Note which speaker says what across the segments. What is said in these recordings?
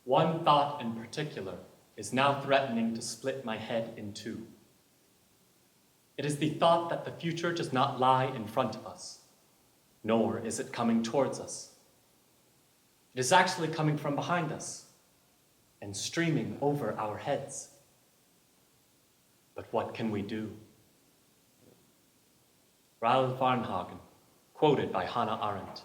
Speaker 1: One thought in particular is now threatening to split my head in two. It is the thought that the future does not lie in front of us, nor is it coming towards us. It is actually coming from behind us and streaming over our heads. But what can we do? Raoul Varnhagen, quoted by Hannah Arendt.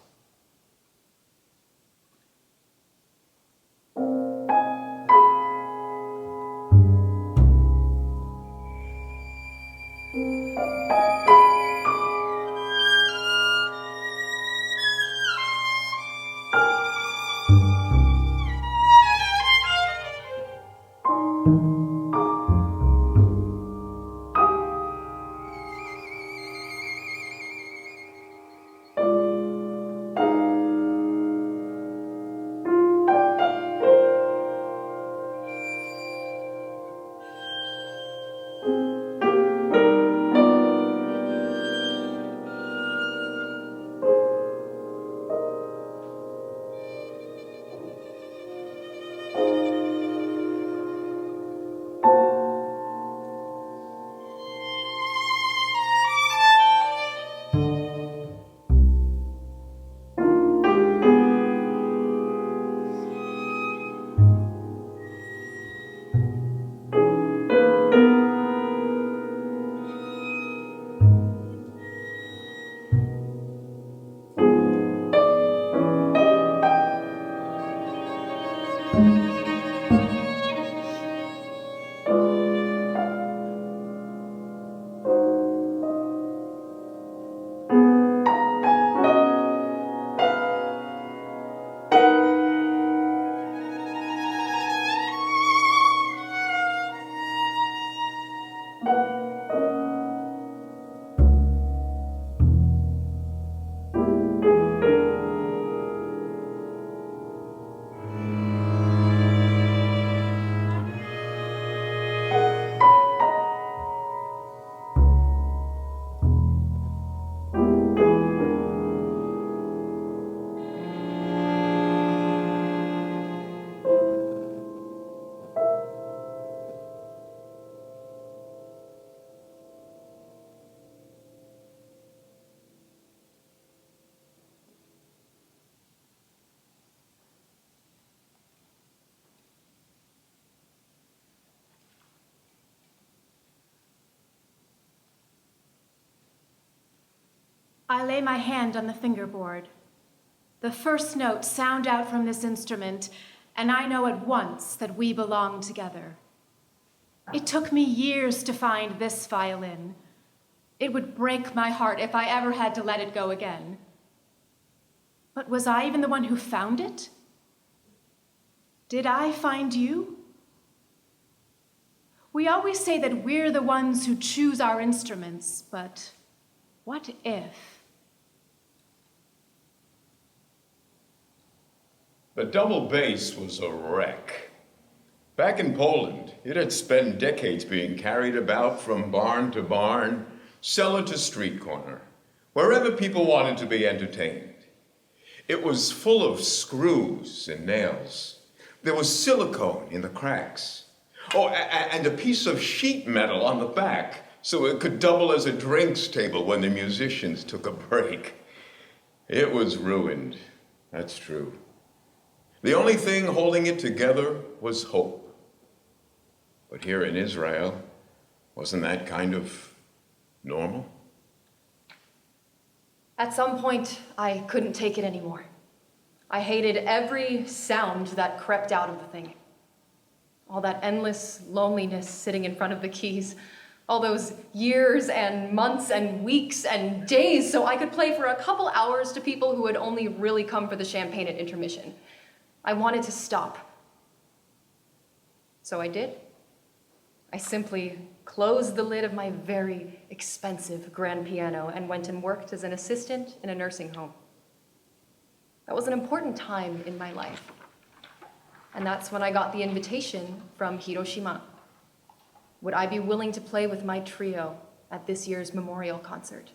Speaker 2: I lay my hand on the fingerboard. The first notes sound out from this instrument, and I know at once that we belong together. It took me years to find this violin. It would break my heart if I ever had to let it go again. But was I even the one who found it? Did I find you? We always say that we're the ones who choose our instruments, but what if?
Speaker 3: The double bass was a wreck. Back in Poland, it had spent decades being carried about from barn to barn, cellar to street corner, wherever people wanted to be entertained. It was full of screws and nails. There was silicone in the cracks. Oh, and a piece of sheet metal on the back, so it could double as a drinks table when the musicians took a break. It was ruined, that's true. The only thing holding it together was hope. But here in Israel, wasn't that kind of normal?
Speaker 4: At some point, I couldn't take it anymore. I hated every sound that crept out of the thing. All that endless loneliness sitting in front of the keys, all those years and months and weeks and days so I could play for a couple hours to people who had only really come for the champagne at intermission. I wanted to stop. So I did. I simply closed the lid of my very expensive grand piano and went and worked as an assistant in a nursing home. That was an important time in my life. And that's when I got the invitation from Hiroshima. Would I be willing to play with my trio at this year's memorial concert?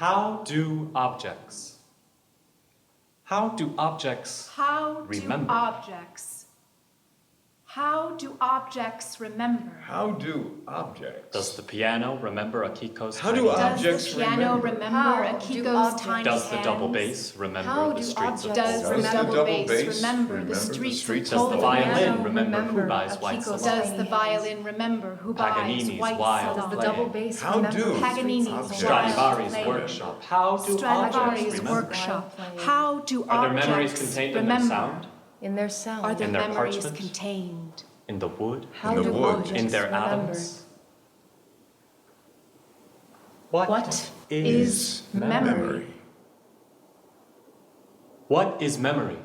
Speaker 1: How do objects
Speaker 2: How do
Speaker 1: remember?
Speaker 2: How do objects remember?
Speaker 3: How do objects?
Speaker 1: Does the piano remember Akiko's
Speaker 3: How
Speaker 1: tiny
Speaker 3: do
Speaker 1: hands?
Speaker 3: objects
Speaker 2: Does the piano remember
Speaker 4: How do
Speaker 2: Akiko's
Speaker 4: objects-
Speaker 2: tiny
Speaker 1: Does the
Speaker 2: hands?
Speaker 1: double bass remember
Speaker 4: How
Speaker 1: the
Speaker 4: do
Speaker 1: streets of
Speaker 4: objects
Speaker 2: Does
Speaker 1: Poland?
Speaker 2: the
Speaker 3: Does
Speaker 2: double
Speaker 3: double
Speaker 2: bass remember the
Speaker 3: remember the
Speaker 2: streets
Speaker 3: streets
Speaker 2: of
Speaker 3: of
Speaker 1: Does the
Speaker 2: Poland?
Speaker 1: violin remember
Speaker 4: remember
Speaker 1: who buys white
Speaker 4: Akiko's
Speaker 1: salon?
Speaker 2: Does
Speaker 4: tiny
Speaker 2: the
Speaker 4: hands?
Speaker 2: violin remember who buys
Speaker 1: Paganini's
Speaker 2: white
Speaker 1: wild
Speaker 4: Does the
Speaker 2: salon?
Speaker 1: Playing.
Speaker 4: double bass
Speaker 3: How
Speaker 4: remember
Speaker 3: do
Speaker 4: the streets
Speaker 2: Paganini's
Speaker 4: of
Speaker 3: objects
Speaker 4: Poland?
Speaker 1: Stradivari's
Speaker 2: Playing.
Speaker 1: workshop. How do
Speaker 2: Stradivari's
Speaker 1: objects remember?
Speaker 2: workshop.
Speaker 4: Playing.
Speaker 2: How do
Speaker 1: Are their memories
Speaker 2: objects
Speaker 1: contained in their
Speaker 2: remember?
Speaker 1: sound?
Speaker 4: In their sound.
Speaker 2: Are their
Speaker 1: In their
Speaker 2: memories
Speaker 1: parchment?
Speaker 2: contained?
Speaker 1: In the wood?
Speaker 4: How
Speaker 3: In the
Speaker 4: do
Speaker 3: wood.
Speaker 4: objects
Speaker 1: In their
Speaker 4: remember?
Speaker 1: atoms?
Speaker 2: What is memory?
Speaker 1: What is memory?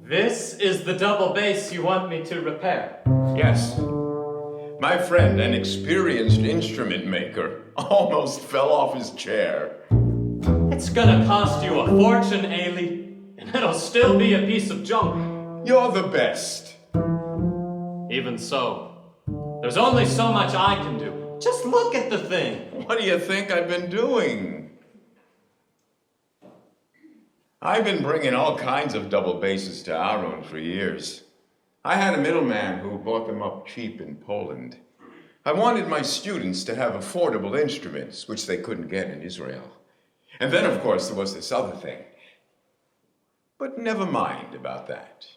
Speaker 1: This is the double bass you want me to repair.
Speaker 3: Yes. My friend, an experienced instrument maker, almost fell off his chair.
Speaker 1: It's gonna cost you a fortune, Ailey, and it'll still be a piece of junk.
Speaker 3: You're the best.
Speaker 1: Even so, there's only so much I can do. Just look at the thing.
Speaker 3: What do you think I've been doing? I've been bringing all kinds of double basses to our own for years. I had a middleman who bought them up cheap in Poland. I wanted my students to have affordable instruments, which they couldn't get in Israel. And then, of course, there was this other thing. But never mind about that.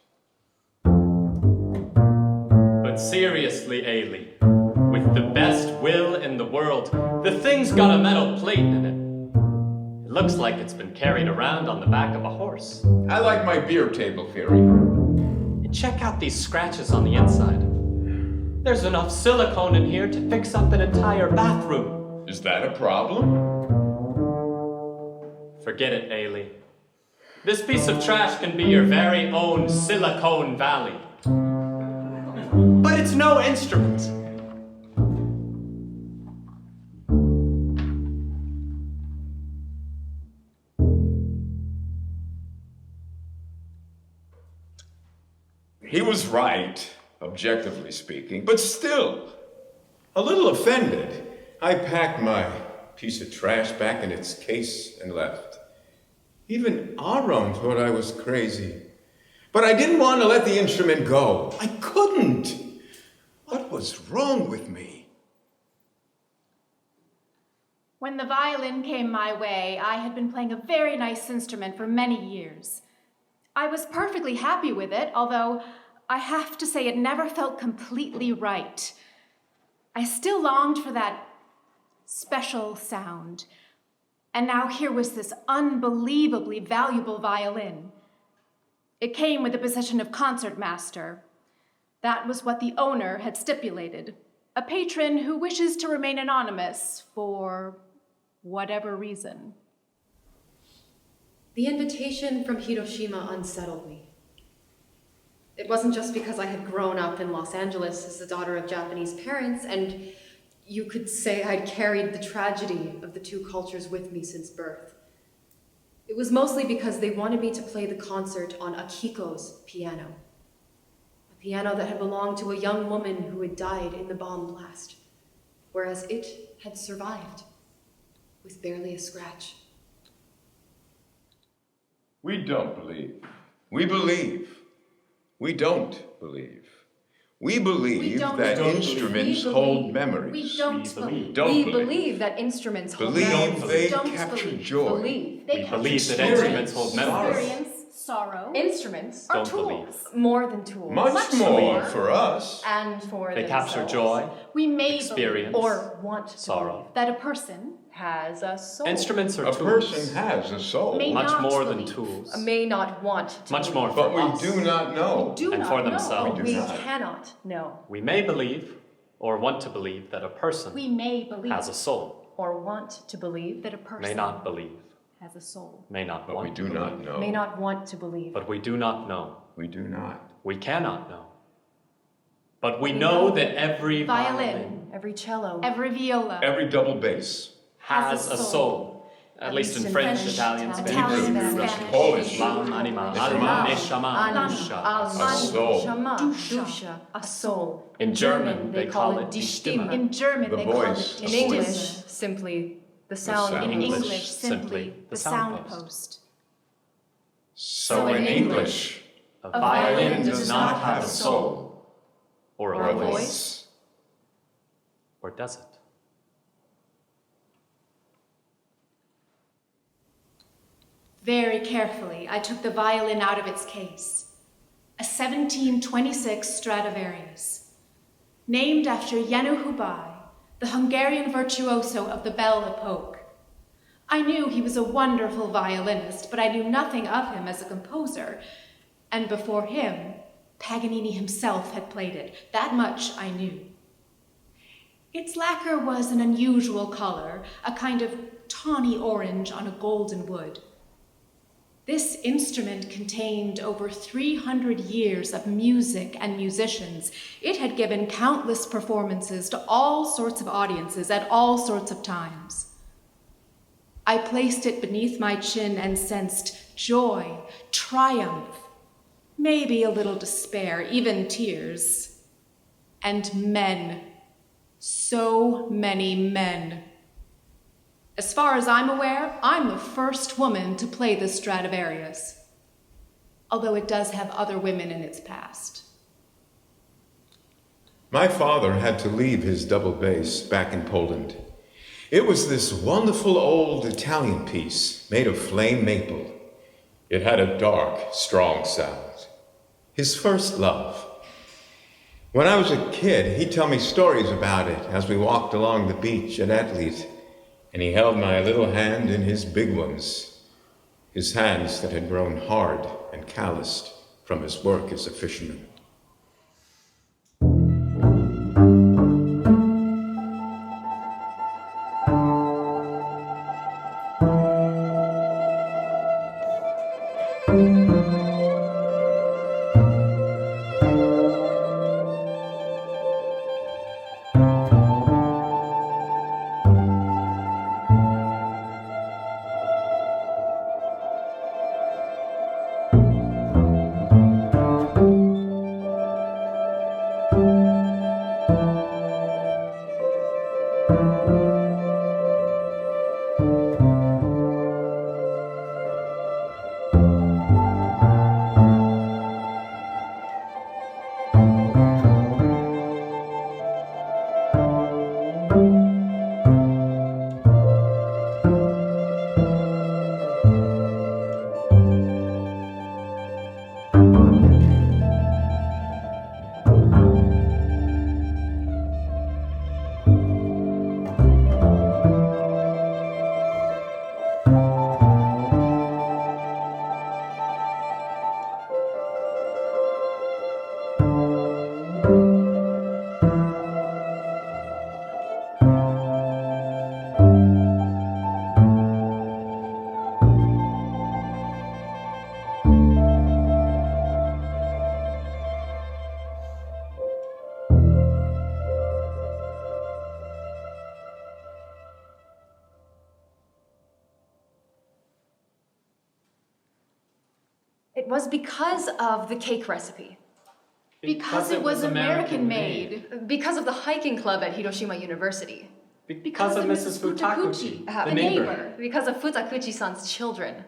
Speaker 1: But seriously, Ailey, with the best will in the world, the thing's got a metal plate in it. It looks like it's been carried around on the back of a horse.
Speaker 3: I like my beer table theory.
Speaker 1: And check out these scratches on the inside. There's enough silicone in here to fix up an entire bathroom.
Speaker 3: Is that a problem?
Speaker 1: Forget it, Ailey. This piece of trash can be your very own Silicone Valley. But it's no instrument.
Speaker 3: He was right, objectively speaking, but still, a little offended. I packed my piece of trash back in its case and left. Even Aram thought I was crazy. But I didn't want to let the instrument go. I couldn't. What was wrong with me?
Speaker 2: When the violin came my way, I had been playing a very nice instrument for many years. I was perfectly happy with it, although I have to say it never felt completely right. I still longed for that special sound. And now here was this unbelievably valuable violin. It came with the position of concertmaster. That was what the owner had stipulated. A patron who wishes to remain anonymous for whatever reason.
Speaker 4: The invitation from Hiroshima unsettled me. It wasn't just because I had grown up in Los Angeles as the daughter of Japanese parents, and you could say I'd carried the tragedy of the two cultures with me since birth. It was mostly because they wanted me to play the concert on Akiko's piano, a piano that had belonged to a young woman who had died in the bomb blast, whereas it had survived with barely a scratch.
Speaker 3: We don't believe. We believe. We don't believe. We believe that instruments hold memories.
Speaker 2: We don't believe.
Speaker 3: Don't
Speaker 4: We
Speaker 3: believe.
Speaker 4: believe that instruments hold
Speaker 3: Believe
Speaker 4: memories.
Speaker 3: they
Speaker 2: Don't
Speaker 3: capture
Speaker 2: believe.
Speaker 3: joy.
Speaker 4: Believe.
Speaker 2: They
Speaker 1: We
Speaker 2: capture
Speaker 1: believe that
Speaker 3: Experience.
Speaker 1: instruments hold memories.
Speaker 2: Experience, sorrow,
Speaker 4: Instruments
Speaker 2: are
Speaker 1: Don't
Speaker 2: tools.
Speaker 1: believe.
Speaker 4: more than tools.
Speaker 3: Much more for us.
Speaker 4: And for
Speaker 1: They capture
Speaker 4: themselves.
Speaker 1: joy,
Speaker 2: We may
Speaker 1: experience,
Speaker 4: Or want to
Speaker 1: sorrow.
Speaker 2: believe that a person
Speaker 4: has a soul.
Speaker 1: Instruments are
Speaker 3: A
Speaker 1: tools.
Speaker 3: person has a soul,
Speaker 2: May
Speaker 1: Much
Speaker 2: not
Speaker 1: more than
Speaker 2: believe.
Speaker 1: tools.
Speaker 4: May not want to
Speaker 1: Much
Speaker 4: believe.
Speaker 1: more for
Speaker 3: but we
Speaker 1: us.
Speaker 3: do not know.
Speaker 2: do
Speaker 1: And
Speaker 2: not
Speaker 1: for
Speaker 2: know.
Speaker 1: themselves.
Speaker 3: We do
Speaker 4: We
Speaker 3: not.
Speaker 4: cannot know
Speaker 1: We may believe or want to believe that a person
Speaker 2: We may believe
Speaker 1: has a soul.
Speaker 4: or want to believe,
Speaker 2: that a person
Speaker 1: May not believe.
Speaker 2: has a soul.
Speaker 1: May not
Speaker 3: But
Speaker 1: want
Speaker 3: we
Speaker 1: to
Speaker 3: do
Speaker 1: believe.
Speaker 3: not know.
Speaker 4: may not want to believe.
Speaker 1: But we do not know.
Speaker 3: We do not.
Speaker 1: We cannot know. But we know that every
Speaker 2: Violin
Speaker 4: every cello,
Speaker 2: Every viola.
Speaker 3: Every double bass.
Speaker 1: Has a soul. At least in French, Italian,
Speaker 2: Italian,
Speaker 1: Spanish,
Speaker 2: Spanish,
Speaker 3: Polish,
Speaker 1: Lam, anima,
Speaker 3: Neshama,
Speaker 1: neshama,
Speaker 4: Anima,
Speaker 1: dusha.
Speaker 3: a soul.
Speaker 4: Shama,
Speaker 2: Dusha,
Speaker 4: Dusha, a soul.
Speaker 1: In German, they call it die Stimme.
Speaker 2: In German,
Speaker 3: The
Speaker 2: they call
Speaker 3: voice.
Speaker 2: it
Speaker 4: In
Speaker 3: A
Speaker 4: English,
Speaker 3: voice.
Speaker 4: simply the sound.
Speaker 3: sound.
Speaker 2: In
Speaker 1: English,
Speaker 2: English, simply the sound post.
Speaker 3: So in English,
Speaker 1: A violin does not have a soul. Or
Speaker 3: or
Speaker 1: a
Speaker 3: a
Speaker 1: voice.
Speaker 3: voice.
Speaker 1: Or does it?
Speaker 2: Very carefully, I took the violin out of its case. A 1726 Stradivarius, named after Jenő Hubay, the Hungarian virtuoso of the Belle Epoque. I knew he was a wonderful violinist, but I knew nothing of him as a composer. And before him, Paganini himself had played it. That much I knew. Its lacquer was an unusual color, a kind of tawny orange on a golden wood. This instrument contained over 300 years of music and musicians. It had given countless performances to all sorts of audiences at all sorts of times. I placed it beneath my chin and sensed joy, triumph, maybe a little despair, even tears. And men. So many men. As far as I'm aware, I'm the first woman to play the Stradivarius, although it does have other women in its past.
Speaker 3: My father had to leave his double bass back in Poland. It was this wonderful old Italian piece made of flame maple. It had a dark, strong sound. His first love. When I was a kid, he'd tell me stories about it as we walked along the beach at Atlit, and he held my little hand in his big ones, his hands that had grown hard and calloused from his work as a fisherman.
Speaker 4: It was because of the cake recipe.
Speaker 2: Because it was American made.
Speaker 4: Because of the hiking club at Hiroshima University.
Speaker 1: Because of Mrs. Futakuchi, the neighbor.
Speaker 4: Because of Futakuchi-san's children.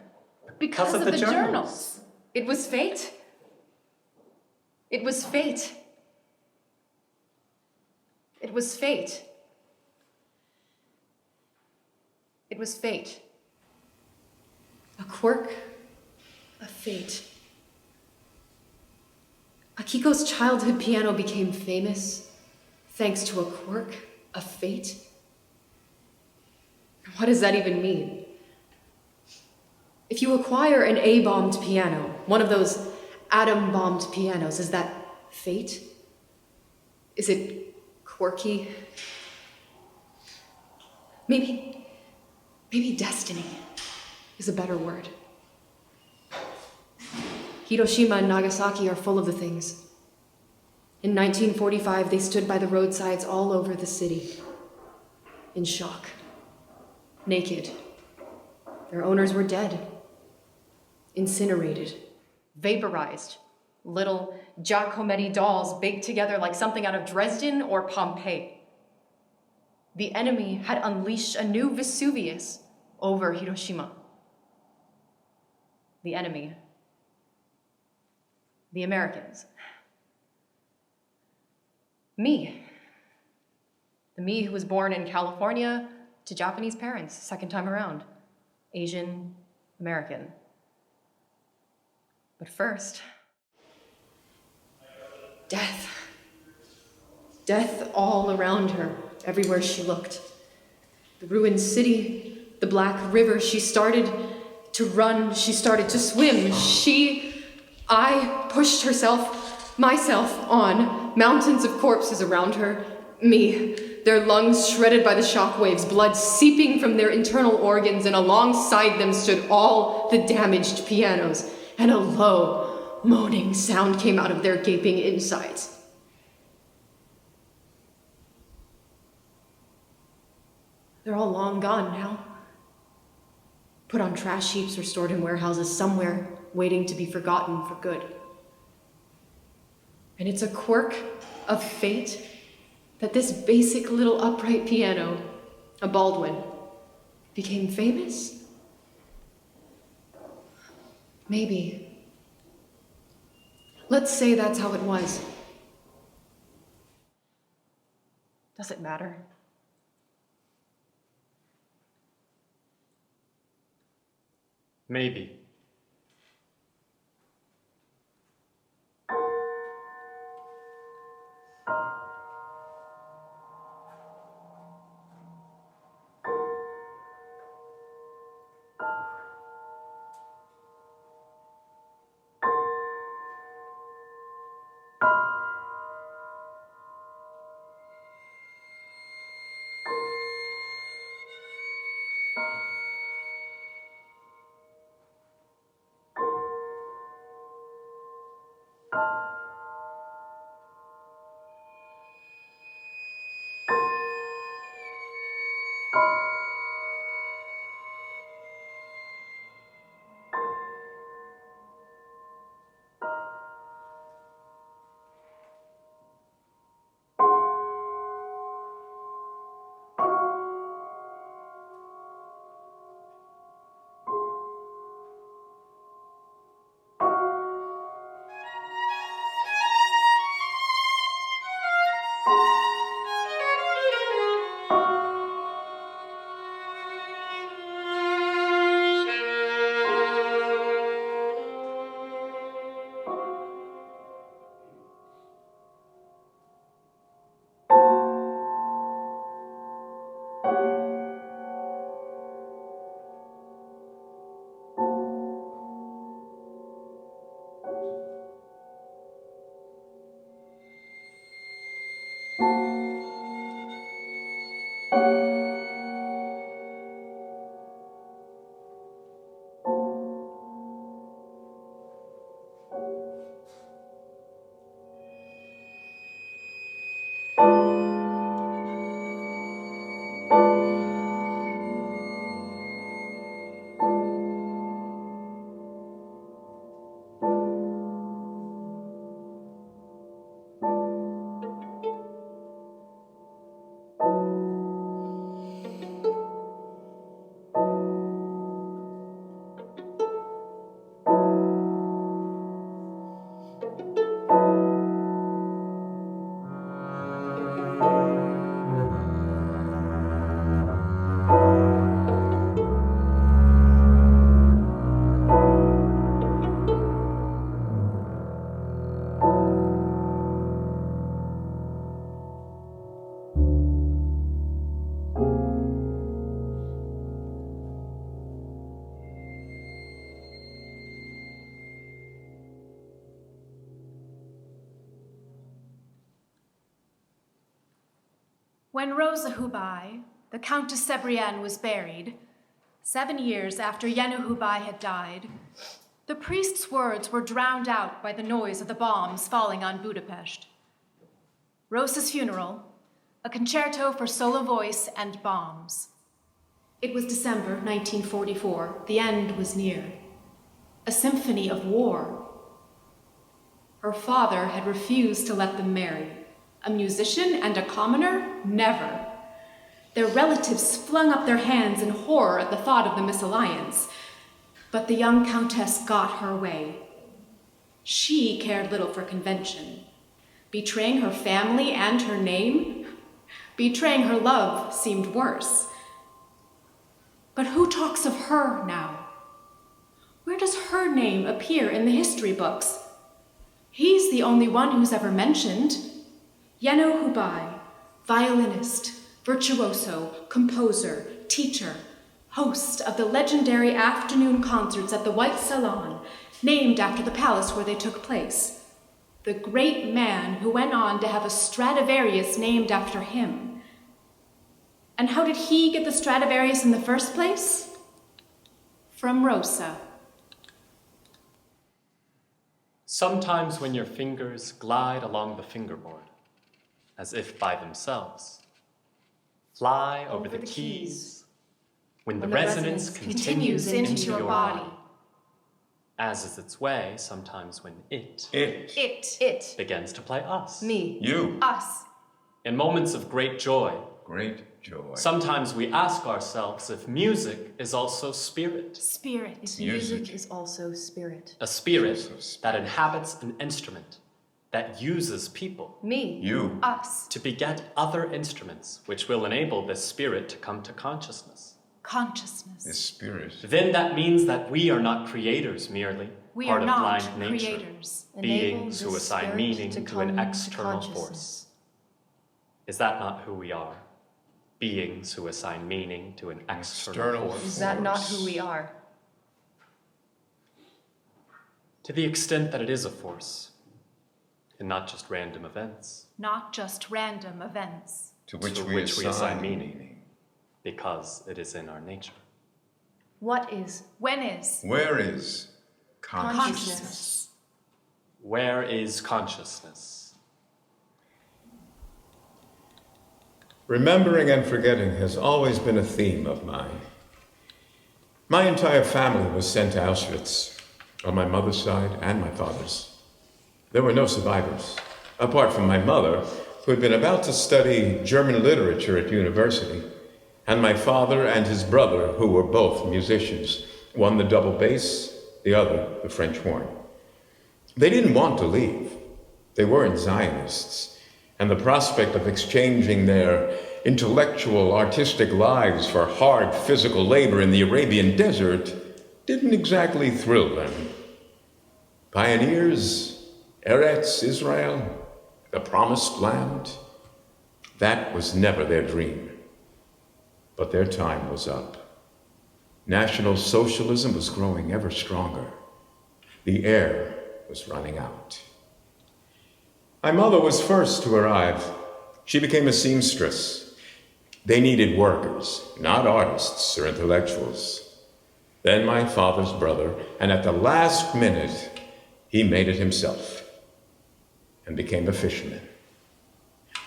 Speaker 2: Because of the journals.
Speaker 4: It was fate. It was fate. It was fate. It was fate. A quirk, a fate. Akiko's childhood piano became famous thanks to a quirk, a fate. What does that even mean? If you acquire an A-bombed piano, one of those atom-bombed pianos, is that fate? Is it quirky? Maybe destiny is a better word. Hiroshima and Nagasaki are full of the things. In 1945, they stood by the roadsides all over the city, in shock, naked. Their owners were dead, incinerated, vaporized, little Giacometti dolls baked together like something out of Dresden or Pompeii. The enemy had unleashed a new Vesuvius over Hiroshima. The enemy, the Americans. Me. The me who was born in California to Japanese parents, second time around. Asian American. But first, death. Death all around her, everywhere she looked. The ruined city, the black river. She started to run, she started to swim. I pushed myself on. Mountains of corpses around her. Me. Their lungs shredded by the shock waves, blood seeping from their internal organs, and alongside them stood all the damaged pianos, and a low, moaning sound came out of their gaping insides. They're all long gone now. Put on trash heaps or stored in warehouses somewhere, waiting to be forgotten for good. And it's a quirk of fate that this basic little upright piano, a Baldwin, became famous? Maybe. Let's say that's how it was. Does it matter?
Speaker 1: Maybe.
Speaker 2: When Rosa Hubai, the Countess Sebrienne, was buried, 7 years after Yenu Hubai had died, the priest's words were drowned out by the noise of the bombs falling on Budapest. Rosa's Funeral, a concerto for solo voice and bombs. It was December 1944. The end was near. A symphony of war. Her father had refused to let them marry. A musician and a commoner? Never. Their relatives flung up their hands in horror at the thought of the misalliance. But the young countess got her way. She cared little for convention. Betraying her family and her name? Betraying her love seemed worse. But who talks of her now? Where does her name appear in the history books? He's the only one who's ever mentioned. Yeno Hubai, violinist, virtuoso, composer, teacher, host of the legendary afternoon concerts at the White Salon, named after the palace where they took place. The great man who went on to have a Stradivarius named after him. And how did he get the Stradivarius in the first place? From Rosa.
Speaker 1: Sometimes when your fingers glide along the fingerboard, as if by themselves, fly over the keys, when the resonance continues into your body, as is its way sometimes when it begins to play us.
Speaker 4: Me.
Speaker 3: You.
Speaker 2: Us.
Speaker 1: In moments of great joy,
Speaker 3: Sometimes
Speaker 1: we ask ourselves if music is also spirit.
Speaker 2: Spirit.
Speaker 4: Music is also spirit.
Speaker 1: A spirit that inhabits an instrument, that uses people.
Speaker 4: Me.
Speaker 3: You.
Speaker 2: Us.
Speaker 1: To beget other instruments which will enable this spirit to come to consciousness.
Speaker 2: Consciousness.
Speaker 3: This spirit.
Speaker 1: Then that means that we are not creators merely,
Speaker 2: We
Speaker 1: part
Speaker 2: are
Speaker 1: of
Speaker 2: not
Speaker 1: blind nature,
Speaker 2: creators.
Speaker 1: beings
Speaker 4: Enable
Speaker 1: who
Speaker 4: this
Speaker 1: assign
Speaker 4: spirit
Speaker 1: meaning to
Speaker 4: come
Speaker 1: an
Speaker 4: to
Speaker 1: external
Speaker 4: consciousness.
Speaker 1: force. Is that not who we are? Beings who assign meaning to an external force.
Speaker 4: Is that not who we are?
Speaker 1: To the extent that it is a force, and not just random events.
Speaker 2: Not just random events.
Speaker 3: To which
Speaker 1: To
Speaker 3: we
Speaker 1: which we
Speaker 3: assign
Speaker 1: assign
Speaker 3: meaning.
Speaker 1: Because it is in our nature.
Speaker 4: What is?
Speaker 2: When is?
Speaker 3: Where is consciousness?
Speaker 2: Consciousness.
Speaker 1: Where is consciousness?
Speaker 5: Remembering and forgetting has always been a theme of mine. My entire family was sent to Auschwitz, on my mother's side and my father's. There were no survivors, apart from my mother, who had been about to study German literature at university, and my father and his brother, who were both musicians, one the double bass, the other the French horn. They didn't want to leave. They weren't Zionists. And the prospect of exchanging their intellectual, artistic lives for hard physical labor in the Arabian desert didn't exactly thrill them. Pioneers, Eretz Israel, the Promised Land, that was never their dream. But their time was up. National Socialism was growing ever stronger. The air was running out. My mother was first to arrive. She became a seamstress. They needed workers, not artists or intellectuals. Then my father's brother, and at the last minute, he made it himself and became a fisherman.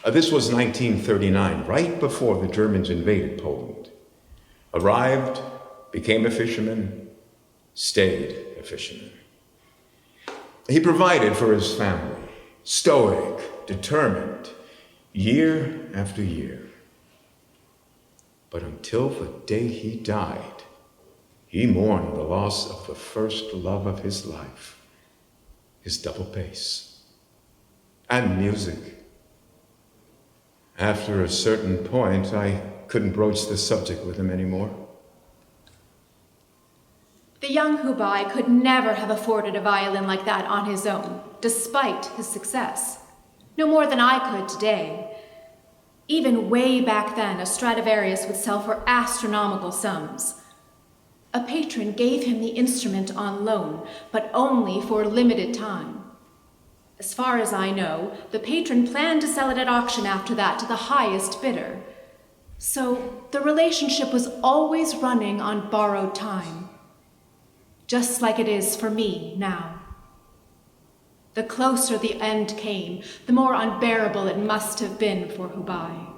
Speaker 5: This was 1939, right before the Germans invaded Poland. Arrived, became a fisherman, stayed a fisherman. He provided for his family. Stoic, determined, year after year. But until the day he died, he mourned the loss of the first love of his life, his double bass, and music. After a certain point, I couldn't broach the subject with him anymore.
Speaker 2: The young Hubai could never have afforded a violin like that on his own, despite his success. No more than I could today. Even way back then, a Stradivarius would sell for astronomical sums. A patron gave him the instrument on loan, but only for a limited time. As far as I know, the patron planned to sell it at auction after that to the highest bidder. So the relationship was always running on borrowed time. Just like it is for me now. The closer the end came, the more unbearable it must have been for Hubei.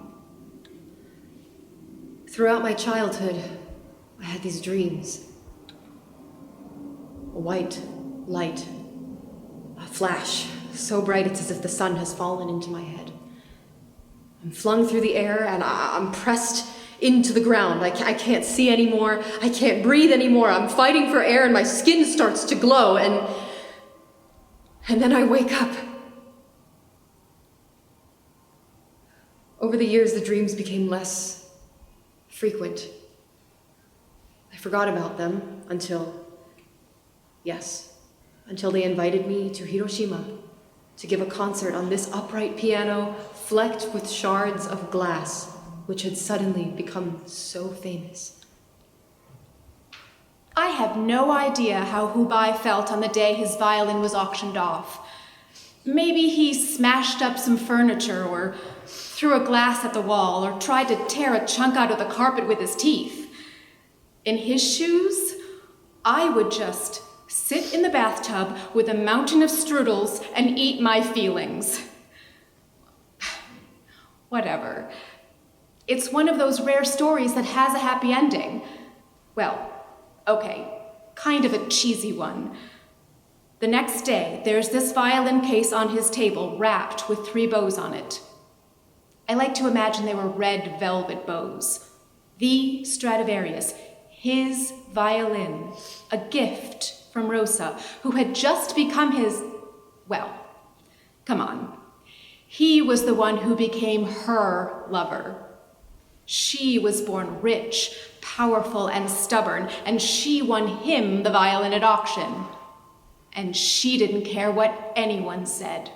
Speaker 4: Throughout my childhood, I had these dreams. A white light, a flash, so bright it's as if the sun has fallen into my head. I'm flung through the air and I'm pressed into the ground. I can't see anymore. I can't breathe anymore. I'm fighting for air and my skin starts to glow and then I wake up. Over the years, the dreams became less frequent. I forgot about them until they invited me to Hiroshima to give a concert on this upright piano flecked with shards of glass, which had suddenly become so famous.
Speaker 2: I have no idea how Hubei felt on the day his violin was auctioned off. Maybe he smashed up some furniture or threw a glass at the wall or tried to tear a chunk out of the carpet with his teeth. In his shoes, I would just sit in the bathtub with a mountain of strudels and eat my feelings. Whatever. It's one of those rare stories that has a happy ending. Well, okay, kind of a cheesy one. The next day, there's this violin case on his table wrapped with 3 bows on it. I like to imagine they were red velvet bows. The Stradivarius, his violin, a gift from Rosa, who had just become his, well, come on. He was the one who became her lover. She was born rich, powerful, and stubborn, and she won him the violin at auction. And she didn't care what anyone said.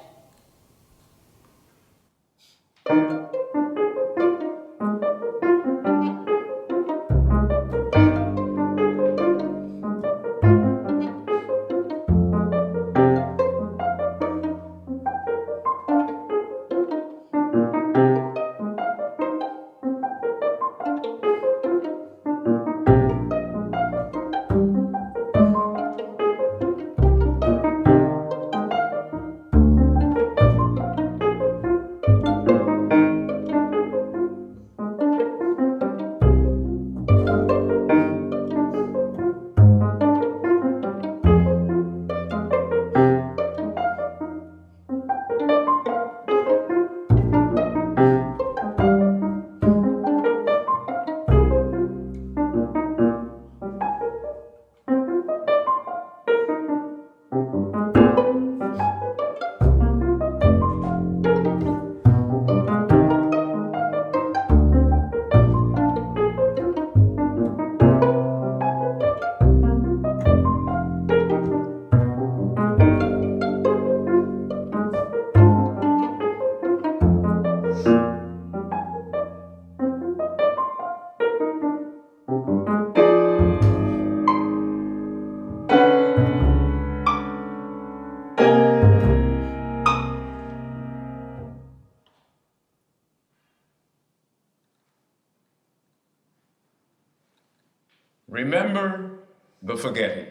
Speaker 3: Remember the forgetting.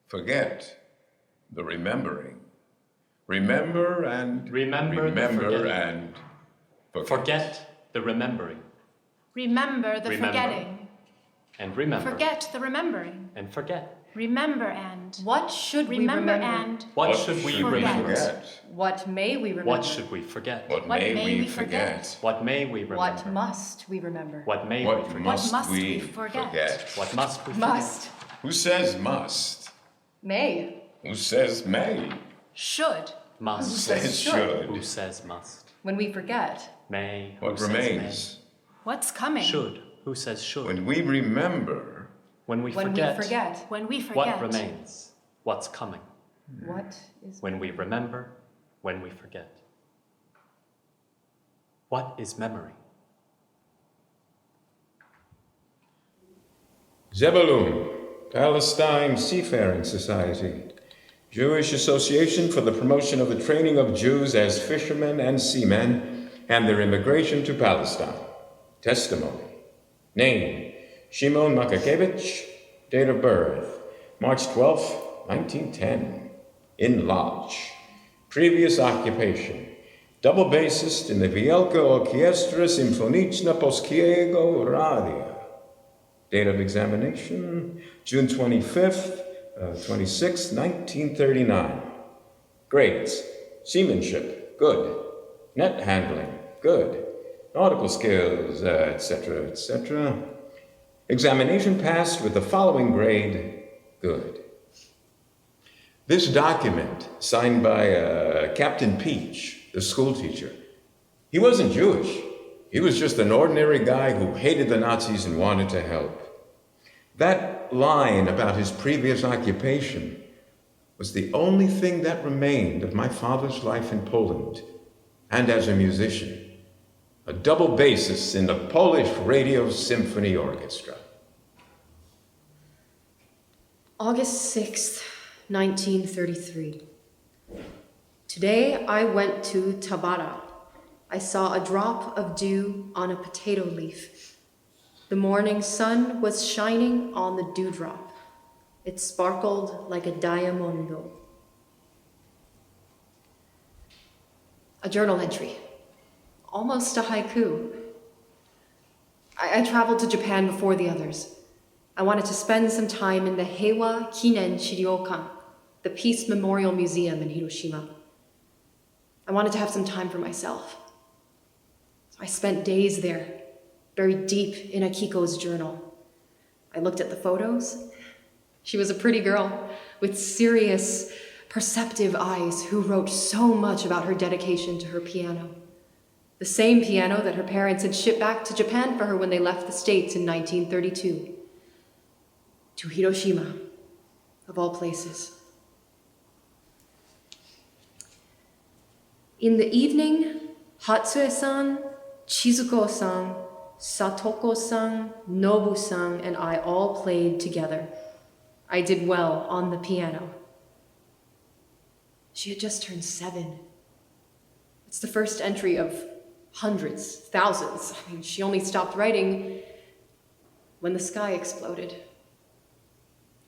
Speaker 3: Forget the remembering. Remember and
Speaker 1: Remember the forgetting.
Speaker 3: and
Speaker 1: Forget the remembering.
Speaker 2: Remember the
Speaker 1: Remember.
Speaker 2: forgetting.
Speaker 1: And remember.
Speaker 2: Forget the remembering.
Speaker 1: And forget.
Speaker 2: Remember and.
Speaker 4: What should
Speaker 2: Remember
Speaker 4: we remember?
Speaker 2: and.
Speaker 1: What should we remember?
Speaker 4: What may we remember?
Speaker 1: What should we forget?
Speaker 3: What
Speaker 2: What
Speaker 3: may
Speaker 2: may
Speaker 3: we
Speaker 2: we
Speaker 3: forget?
Speaker 1: What may we remember?
Speaker 4: What must we remember?
Speaker 1: What may we
Speaker 3: What
Speaker 1: forget?
Speaker 3: must
Speaker 2: we
Speaker 3: we
Speaker 2: forget?
Speaker 3: forget?
Speaker 1: What must we forget?
Speaker 4: Must.
Speaker 3: Who says must?
Speaker 4: May.
Speaker 3: Who says may?
Speaker 2: Should.
Speaker 1: Must.
Speaker 3: Who says should?
Speaker 1: Who says must?
Speaker 4: When we forget.
Speaker 1: May.
Speaker 3: What
Speaker 1: Who says
Speaker 3: remains?
Speaker 2: What's coming?
Speaker 1: may? Should. Who says should?
Speaker 3: When we remember,
Speaker 1: When we
Speaker 4: When
Speaker 1: forget.
Speaker 4: we forget.
Speaker 2: When we forget.
Speaker 1: What remains? What's coming?
Speaker 4: What is
Speaker 1: When we remember. When we forget. What is memory?
Speaker 5: Zebulun, Palestine Seafaring Society, Jewish Association for the Promotion of the Training of Jews as Fishermen and Seamen and their Immigration to Palestine. Testimony. Name, Shimon Makakevich. Date of birth, March 12, 1910. In Lodge. Previous occupation, double bassist in the Wielka Orkiestra Symfoniczna Polskiego Radia. Date of examination, June 26th, 1939. Grades, seamanship, good. Net handling, good. Nautical skills, etc., etc. Examination passed with the following grade, good. This document, signed by Captain Peach, the school teacher, he wasn't Jewish. He was just an ordinary guy who hated the Nazis and wanted to help. That line about his previous occupation was the only thing that remained of my father's life in Poland, and as a musician, a double bassist in the Polish Radio Symphony Orchestra.
Speaker 4: August 6th, 1933. Today I went to Tabara. I saw a drop of dew on a potato leaf. The morning sun was shining on the dewdrop. It sparkled like a diamondo. A journal entry. Almost a haiku. I traveled to Japan before the others. I wanted to spend some time in the Heiwa Kinen Shiryokan, the Peace Memorial Museum in Hiroshima. I wanted to have some time for myself. So I spent days there, buried deep in Akiko's journal. I looked at the photos. She was a pretty girl with serious, perceptive eyes who wrote so much about her dedication to her piano. The same piano that her parents had shipped back to Japan for her when they left the States in 1932. To Hiroshima, of all places. In the evening, Hatsue-san, Chizuko-san, Satoko-san, Nobu-san, and I all played together. I did well on the piano. She had just turned 7. It's the first entry of hundreds, thousands. I mean, she only stopped writing when the sky exploded.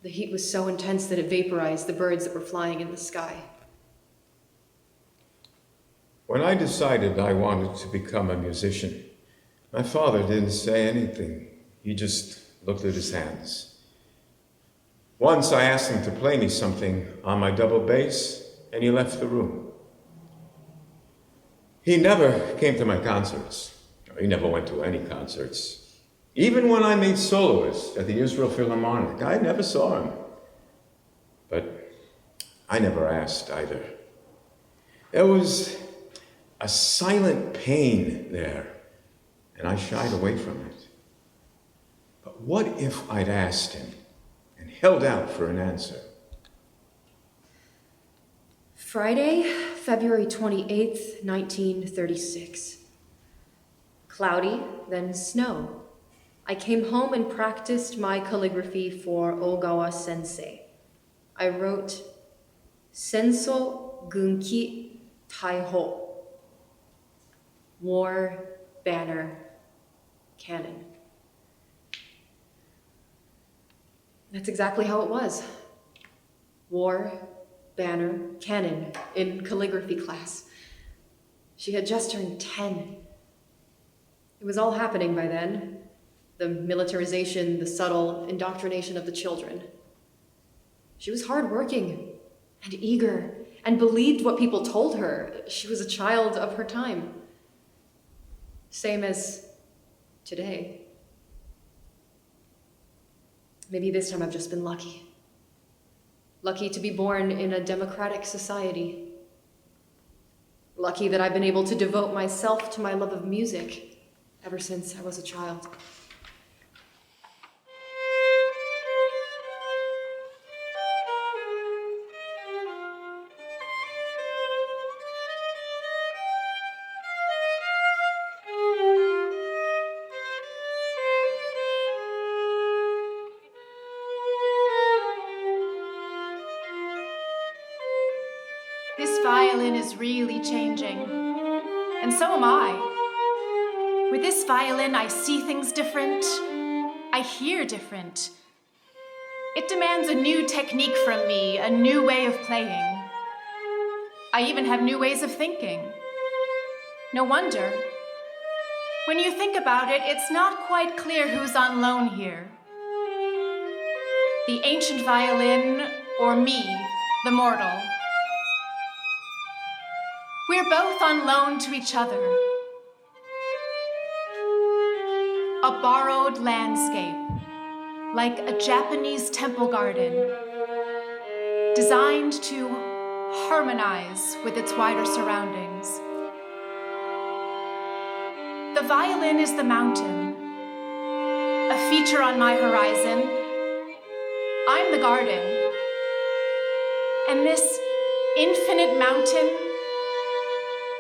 Speaker 4: The heat was so intense that it vaporized the birds that were flying in the sky.
Speaker 5: When I decided I wanted to become a musician, my father didn't say anything. He just looked at his hands. Once I asked him to play me something on my double bass, and he left the room. He never came to my concerts. He never went to any concerts. Even when I made soloists at the Israel Philharmonic, I never saw him. But I never asked either. There was a silent pain there, and I shied away from it. But what if I'd asked him and held out for an answer?
Speaker 4: Friday, February 28th, 1936. Cloudy, then snow. I came home and practiced my calligraphy for Ogawa sensei. I wrote Senso Gunki Taiho. War, banner, cannon. That's exactly how it was. War, banner, cannon in calligraphy class. She had just turned 10. It was all happening by then. The militarization, the subtle indoctrination of the children. She was hardworking and eager and believed what people told her. She was a child of her time. Same as today. Maybe this time I've just been lucky. Lucky to be born in a democratic society. Lucky that I've been able to devote myself to my love of music ever since I was a child.
Speaker 2: This violin is really changing, and so am I. With this violin, I see things different. I hear different. It demands a new technique from me, a new way of playing. I even have new ways of thinking. No wonder. When you think about it, it's not quite clear who's on loan here. The ancient violin, or me, the mortal. We're both on loan to each other. A borrowed landscape, like a Japanese temple garden, designed to harmonize with its wider surroundings. The violin is the mountain, a feature on my horizon. I'm the garden, and this infinite mountain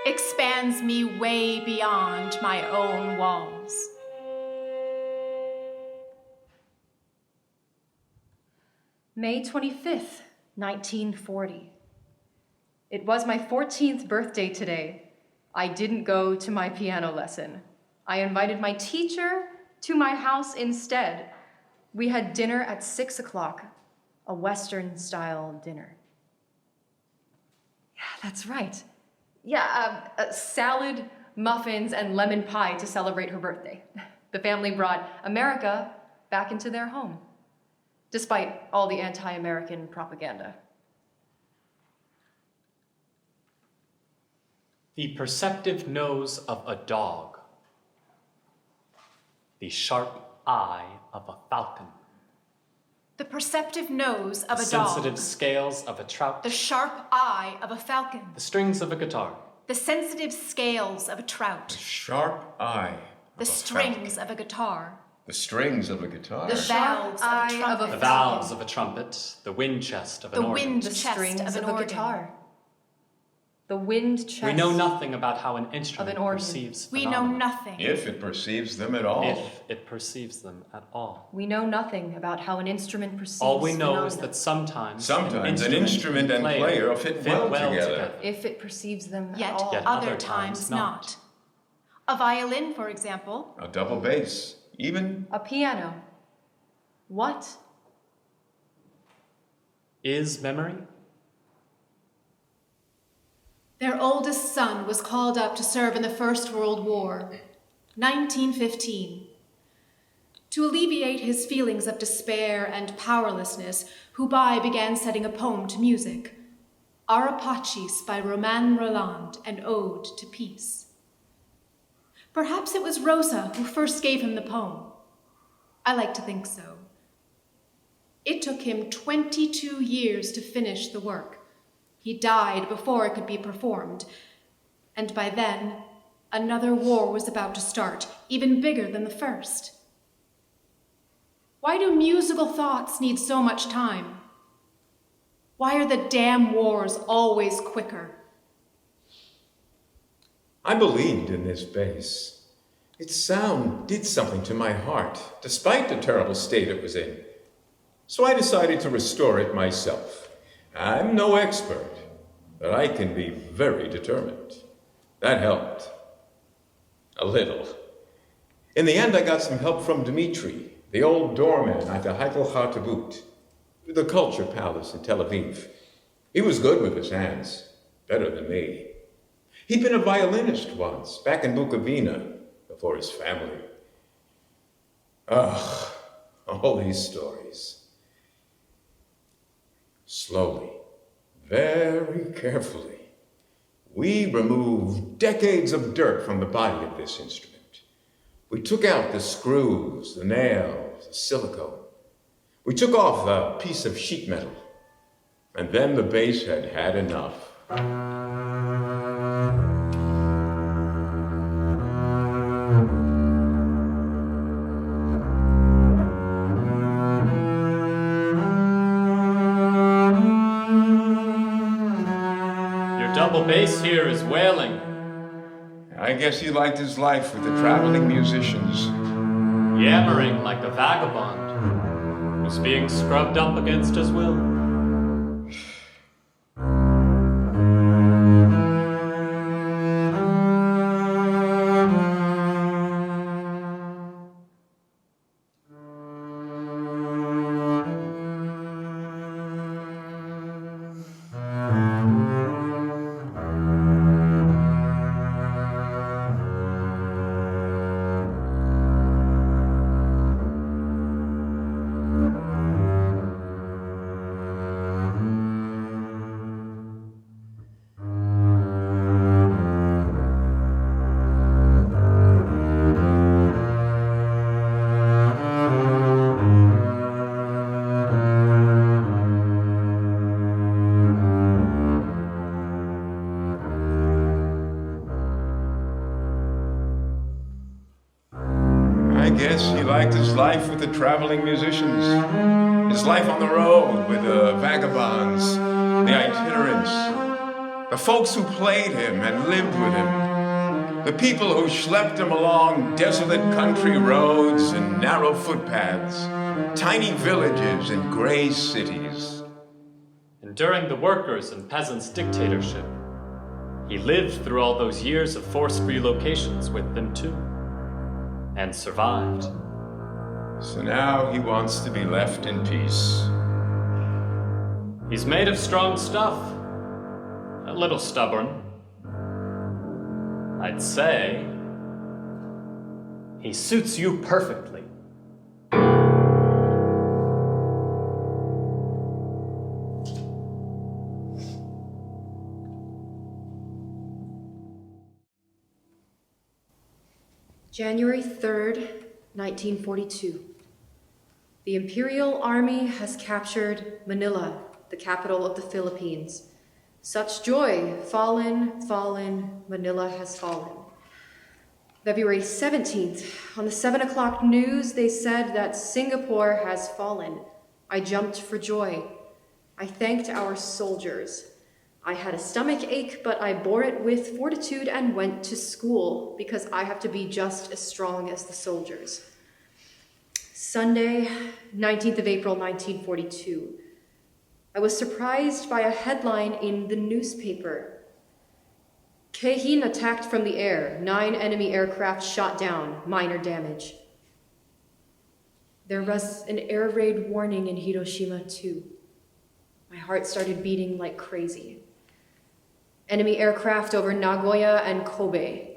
Speaker 2: expands me way beyond my own walls.
Speaker 4: May 25th, 1940. It was my 14th birthday today. I didn't go to my piano lesson. I invited my teacher to my house instead. We had dinner at 6 o'clock, a Western-style dinner. Yeah, that's right. Yeah, salad, muffins, and lemon pie to celebrate her birthday. The family brought America back into their home, despite all the anti-American propaganda.
Speaker 1: The perceptive nose of a dog. The sharp eye of a falcon.
Speaker 2: The perceptive nose of
Speaker 1: The
Speaker 2: a dog.
Speaker 1: sensitive scales of a trout.
Speaker 2: The sharp eye of a falcon.
Speaker 1: The strings of a guitar.
Speaker 2: The sensitive scales of a trout.
Speaker 3: Sharp eye.
Speaker 2: The strings of a guitar.
Speaker 3: The strings of a guitar.
Speaker 2: The valves of a
Speaker 4: eye of a
Speaker 2: trumpet.
Speaker 1: The valves of a trumpet. The wind chest of an
Speaker 2: The
Speaker 1: organ.
Speaker 2: wind
Speaker 4: The
Speaker 2: chest
Speaker 4: strings
Speaker 2: of an
Speaker 4: a
Speaker 2: organ.
Speaker 4: guitar. The wind chest.
Speaker 1: We know nothing about how an instrument
Speaker 4: organ.
Speaker 1: perceives
Speaker 2: We know
Speaker 1: phenomena.
Speaker 2: nothing.
Speaker 3: If it perceives them at all.
Speaker 1: If it perceives them at all.
Speaker 4: We know nothing about how an instrument perceives
Speaker 1: All we know
Speaker 4: phenomena.
Speaker 1: is that sometimes
Speaker 3: Sometimes an instrument and player fit well together.
Speaker 4: If it perceives them
Speaker 2: Yet
Speaker 4: at all.
Speaker 1: Yet
Speaker 2: other
Speaker 1: other
Speaker 2: times
Speaker 1: times
Speaker 2: not.
Speaker 1: not.
Speaker 2: A violin, for example.
Speaker 3: A double bass. Even
Speaker 4: A piano. What?
Speaker 1: Is memory?
Speaker 2: Their oldest son was called up to serve in the First World War, 1915. To alleviate his feelings of despair and powerlessness, Hubai began setting a poem to music, Arapachis by Romain Rolland, an ode to peace. Perhaps it was Rosa who first gave him the poem. I like to think so. It took him 22 years to finish the work. He died before it could be performed, and by then, another war was about to start, even bigger than the first. Why do musical thoughts need so much time? Why are the damn wars always quicker?
Speaker 5: I believed in this bass. Its sound did something to my heart, despite the terrible state it was in. So I decided to restore it myself. I'm no expert, but I can be very determined. That helped. A little. In the end, I got some help from Dmitri, the old doorman at the Heikel Hartebut, the Culture Palace in Tel Aviv. He was good with his hands, better than me. He'd been a violinist once, back in Bukovina, before his family. Ugh, all these stories. Slowly, very carefully, we removed decades of dirt from the body of this instrument. We took out the screws, the nails, the silicone. We took off a piece of sheet metal, and then the bass had had enough.
Speaker 1: Double bass here is wailing.
Speaker 3: I guess he liked his life with the traveling musicians.
Speaker 1: Yammering like a vagabond who's being scrubbed up against his will.
Speaker 3: guess he liked his life with the traveling musicians, his life on the road with the vagabonds, the itinerants, the folks who played him and lived with him, the people who schlepped him along desolate country roads and narrow footpaths, tiny villages and gray cities.
Speaker 1: And during the workers' and peasants' dictatorship, he lived through all those years of forced relocations with them too, and survived.
Speaker 3: So now he wants to be left in peace.
Speaker 1: He's made of strong stuff, a little stubborn. I'd say he suits you perfectly.
Speaker 4: January 3rd, 1942. The Imperial Army has captured Manila, the capital of the Philippines. Such joy, fallen, fallen, Manila has fallen. February 17th, on the 7 o'clock news, they said that Singapore has fallen. I jumped for joy. I thanked our soldiers. I had a stomach ache, but I bore it with fortitude and went to school because I have to be just as strong as the soldiers. Sunday, 19th of April, 1942. I was surprised by a headline in the newspaper. Kehin attacked from the air. 9 enemy aircraft shot down. Minor damage. There was an air raid warning in Hiroshima too. My heart started beating like crazy. Enemy aircraft over Nagoya and Kobe.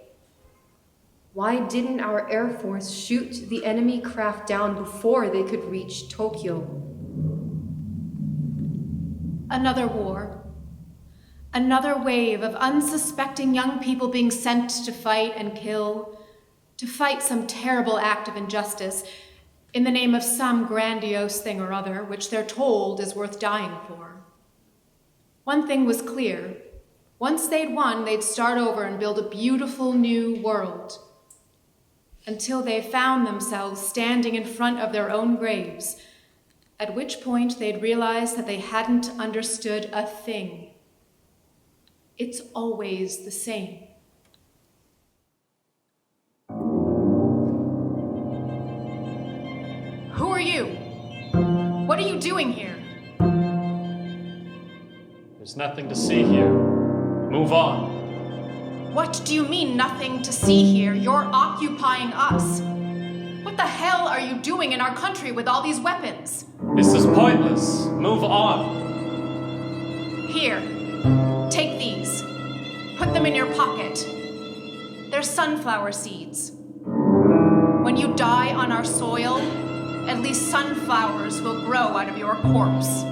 Speaker 4: Why didn't our Air Force shoot the enemy craft down before they could reach Tokyo?
Speaker 2: Another war. Another wave of unsuspecting young people being sent to fight and kill, to fight some terrible act of injustice in the name of some grandiose thing or other which they're told is worth dying for. One thing was clear. Once they'd won, they'd start over and build a beautiful new world. Until they found themselves standing in front of their own graves, at which point they'd realize that they hadn't understood a thing. It's always the same. Who are you? What are you doing here?
Speaker 1: There's nothing to see here. Move on.
Speaker 2: What do you mean, nothing to see here? You're occupying us. What the hell are you doing in our country with all these weapons?
Speaker 1: This is pointless. Move on.
Speaker 2: Here, take these. Put them in your pocket. They're sunflower seeds. When you die on our soil, at least sunflowers will grow out of your corpse.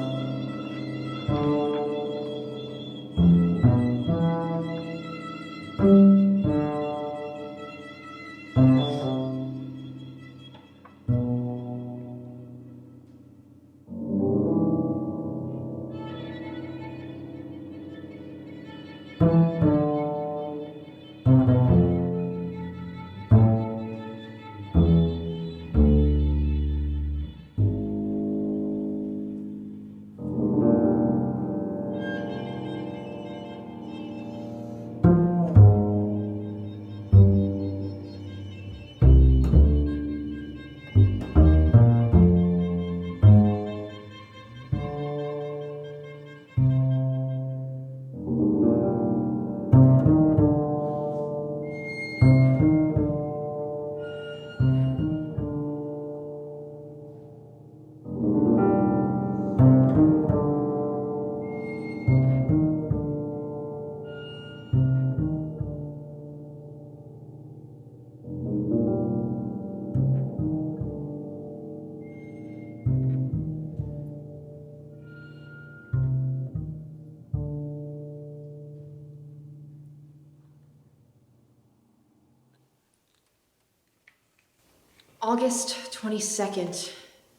Speaker 4: August 22nd,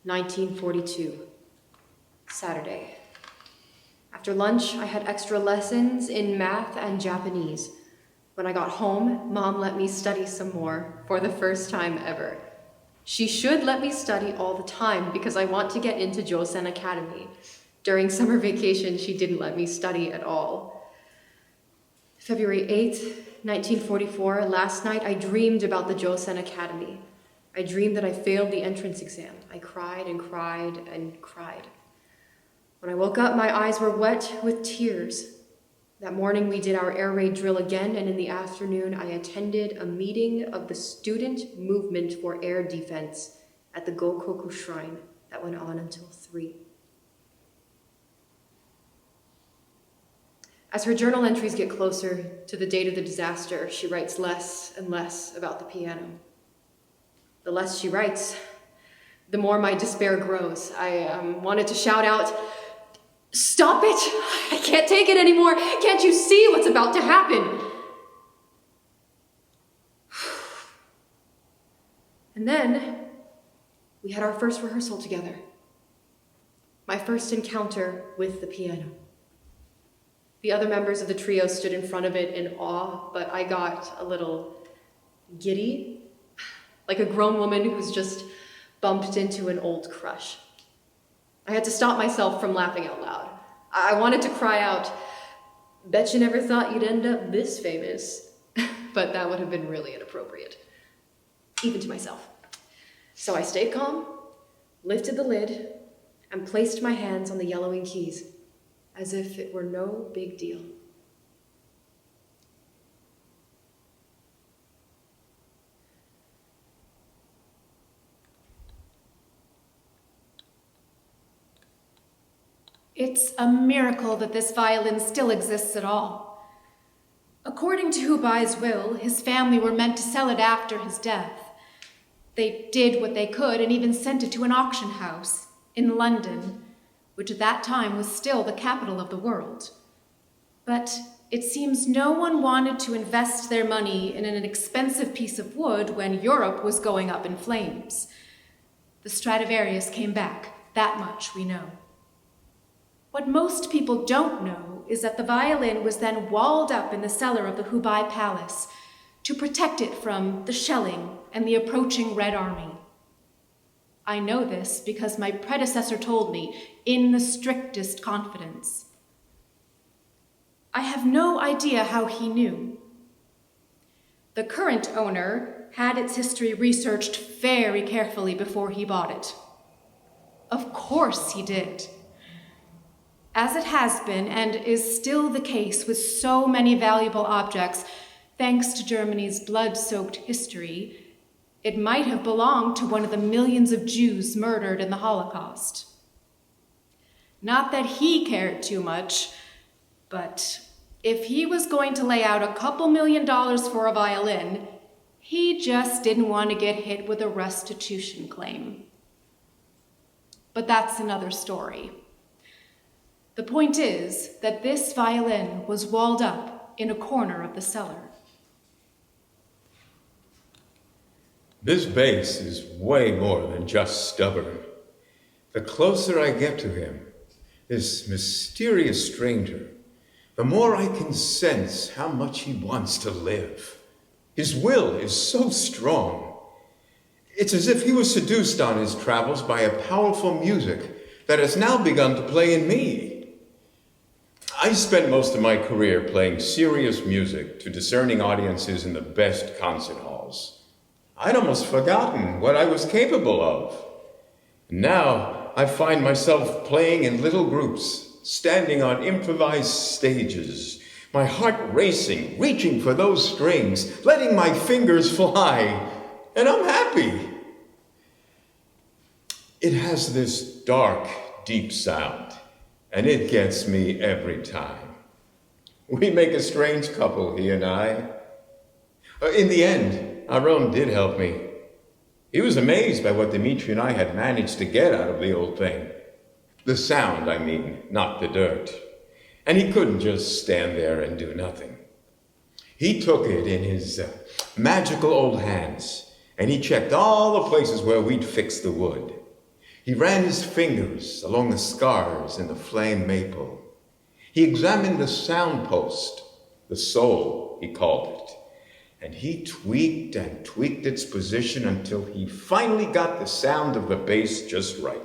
Speaker 4: 1942, Saturday. After lunch, I had extra lessons in math and Japanese. When I got home, Mom let me study some more for the first time ever. She should let me study all the time because I want to get into Joseon Academy. During summer vacation, she didn't let me study at all. February 8th, 1944, last night I dreamed about the Joseon Academy. I dreamed that I failed the entrance exam. I cried and cried and cried. When I woke up, my eyes were wet with tears. That morning we did our air raid drill again, and in the afternoon I attended a meeting of the Student Movement for Air Defense at the Gokoku Shrine that went on until 3. As her journal entries get closer to the date of the disaster, she writes less and less about the piano. The less she writes, the more my despair grows. I wanted to shout out, "Stop it! I can't take it anymore! Can't you see what's about to happen?" And then we had our first rehearsal together. My first encounter with the piano. The other members of the trio stood in front of it in awe, but I got a little giddy, like a grown woman who's just bumped into an old crush. I had to stop myself from laughing out loud. I wanted to cry out, "Bet you never thought you'd end up this famous," but that would have been really inappropriate, even to myself. So I stayed calm, lifted the lid, and placed my hands on the yellowing keys, as if it were no big deal.
Speaker 2: It's a miracle that this violin still exists at all. According to Hubai's will, his family were meant to sell it after his death. They did what they could and even sent it to an auction house in London, which at that time was still the capital of the world. But it seems no one wanted to invest their money in an expensive piece of wood when Europe was going up in flames. The Stradivarius came back, that much we know. What most people don't know is that the violin was then walled up in the cellar of the Hubai Palace to protect it from the shelling and the approaching Red Army. I know this because my predecessor told me in the strictest confidence. I have no idea how he knew. The current owner had its history researched very carefully before he bought it. Of course he did. As it has been and is still the case with so many valuable objects, thanks to Germany's blood-soaked history, it might have belonged to one of the millions of Jews murdered in the Holocaust. Not that he cared too much, but if he was going to lay out a couple $1,000,000 for a violin, he just didn't want to get hit with a restitution claim. But that's another story. The point is that this violin was walled up in a corner of the cellar.
Speaker 5: This bass is way more than just stubborn. The closer I get to him, this mysterious stranger, the more I can sense how much he wants to live. His will is so strong. It's as if he was seduced on his travels by a powerful music that has now begun to play in me. I spent most of my career playing serious music to discerning audiences in the best concert halls. I'd almost forgotten what I was capable of. Now I find myself playing in little groups, standing on improvised stages, my heart racing, reaching for those strings, letting my fingers fly, and I'm happy. It has this dark, deep sound, and it gets me every time. We make a strange couple, he and I. In the end, Aaron did help me. He was amazed by what Dimitri and I had managed to get out of the old thing. The sound, I mean, not the dirt. And he couldn't just stand there and do nothing. He took it in his magical old hands, and he checked all the places where we'd fixed the wood. He ran his fingers along the scars in the flame maple. He examined the sound post, the soul, he called it.
Speaker 3: and he tweaked and tweaked its position until he finally got the sound of the bass just right.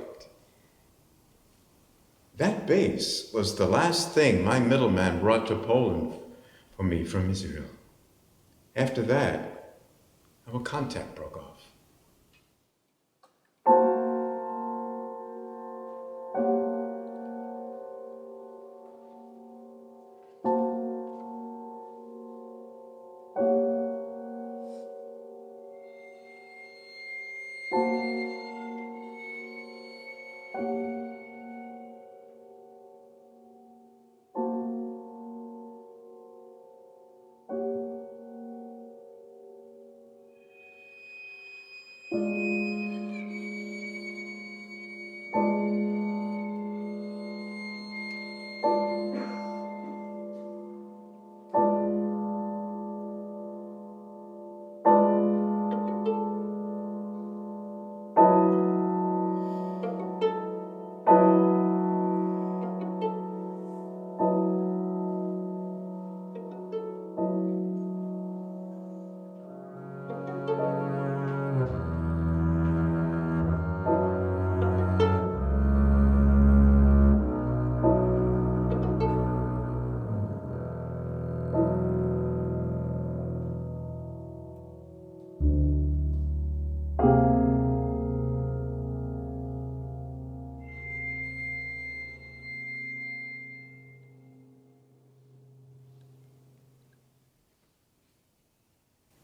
Speaker 3: That bass was the last thing my middleman brought to Poland for me from Israel. After that, our contact broke off.